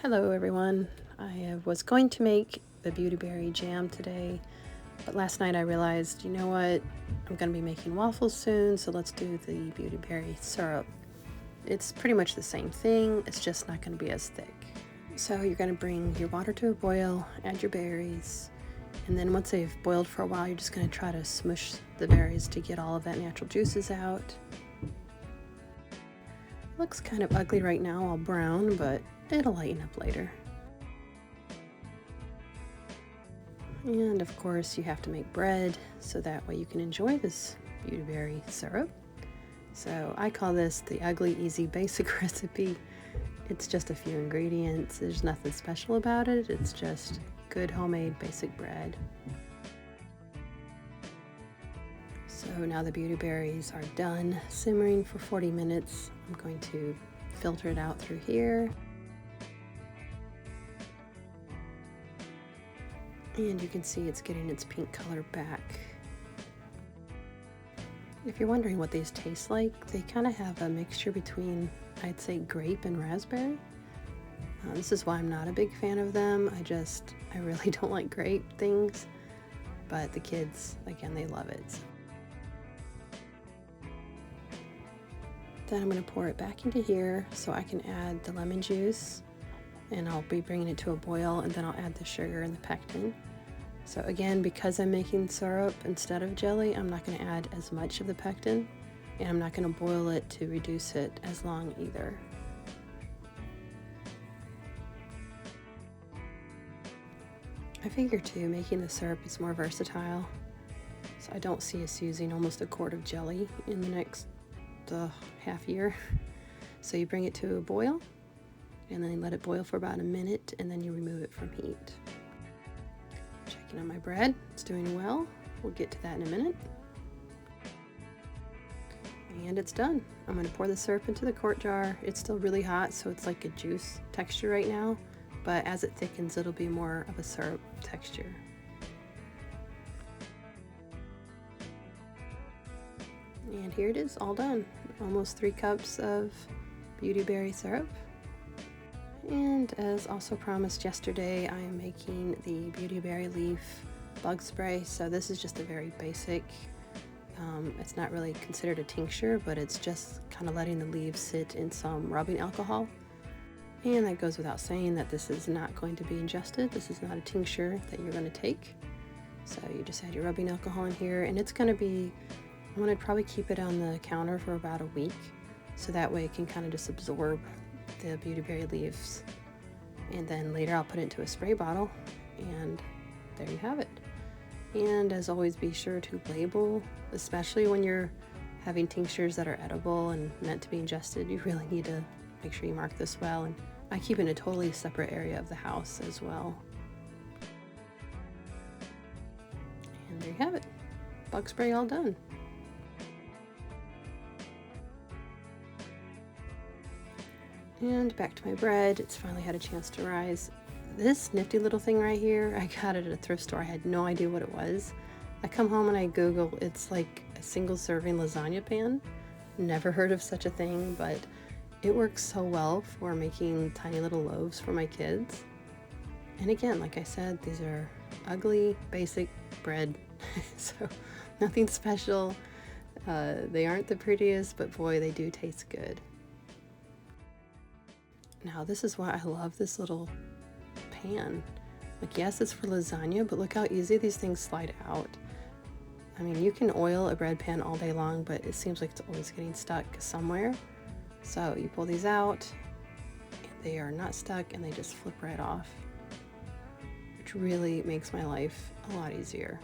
Hello everyone. I was going to make the Beautyberry jam today, but last night I realized, you know what, I'm going to be making waffles soon, so let's do the Beautyberry syrup. It's pretty much the same thing, it's just not going to be as thick. So you're going to bring your water to a boil, add your berries, and then once they've boiled for a while, you're just going to try to smush the berries to get all of that natural juices out. Looks kind of ugly right now, all brown, but it'll lighten up later. And of course you have to make bread so that way you can enjoy this Beautyberry syrup. So I call this the ugly, easy, basic recipe. It's just a few ingredients. There's nothing special about it. It's just good homemade basic bread. So now the beautyberries are done simmering for 40 minutes. I'm going to filter it out through here. And you can see it's getting its pink color back. If you're wondering what these taste like, they kind of have a mixture between, I'd say, grape and raspberry. This is why I'm not a big fan of them. I really don't like grape things, but the kids, again, they love it. Then I'm going to pour it back into here so I can add the lemon juice, and I'll be bringing it to a boil, and then I'll add the sugar and the pectin. So again, because I'm making syrup instead of jelly, I'm not going to add as much of the pectin, and I'm not going to boil it to reduce it as long either. I figure too, making the syrup is more versatile, so I don't see us using almost a quart of jelly in the next half year. So you bring it to a boil, and then let it boil for about a minute, and then you remove it from heat. Checking on my bread, it's doing well. We'll get to that in a minute. And it's done. I'm going to pour the syrup into the quart jar. It's still really hot, so it's like a juice texture right now, but as it thickens, it'll be more of a syrup texture. And here it is, all done. Almost 3 cups of Beautyberry syrup. And as also promised yesterday, I am making the Beautyberry leaf bug spray. So this is just a very basic, it's not really considered a tincture, but it's just kind of letting the leaves sit in some rubbing alcohol. And that goes without saying that this is not going to be ingested. This is not a tincture that you're going to take. So you just add your rubbing alcohol in here, and it's going to be, I'm going to probably keep it on the counter for about a week, so that way it can kind of just absorb the beautyberry leaves. And then later I'll put it into a spray bottle, and there you have it. And as always, be sure to label, especially when you're having tinctures that are edible and meant to be ingested. You really need to make sure you mark this well, and I keep it in a totally separate area of the house as well. And there you have it, bug spray all done. And back to my bread. It's finally had a chance to rise. This nifty little thing right here, I got it at a thrift store. I had no idea what it was. I come home and I Google, it's like a single serving lasagna pan. Never heard of such a thing, but it works so well for making tiny little loaves for my kids. And again, like I said, these are ugly, basic bread, so nothing special. They aren't the prettiest, but boy, they do taste good. Now this is why I love this little pan. Like, yes, it's for lasagna, but look how easy these things slide out. I mean, you can oil a bread pan all day long, but it seems like it's always getting stuck somewhere. So you pull these out, and they are not stuck, and they just flip right off, which really makes my life a lot easier.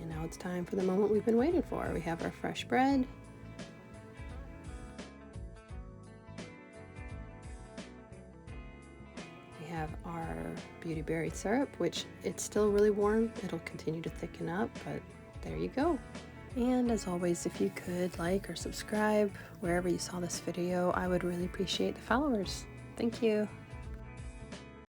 Now it's time for the moment we've been waiting for. We have our fresh bread. We have our Beautyberry syrup, which it's still really warm. It'll continue to thicken up, but there you go. And as always, if you could like or subscribe wherever you saw this video, I would really appreciate the followers. Thank you.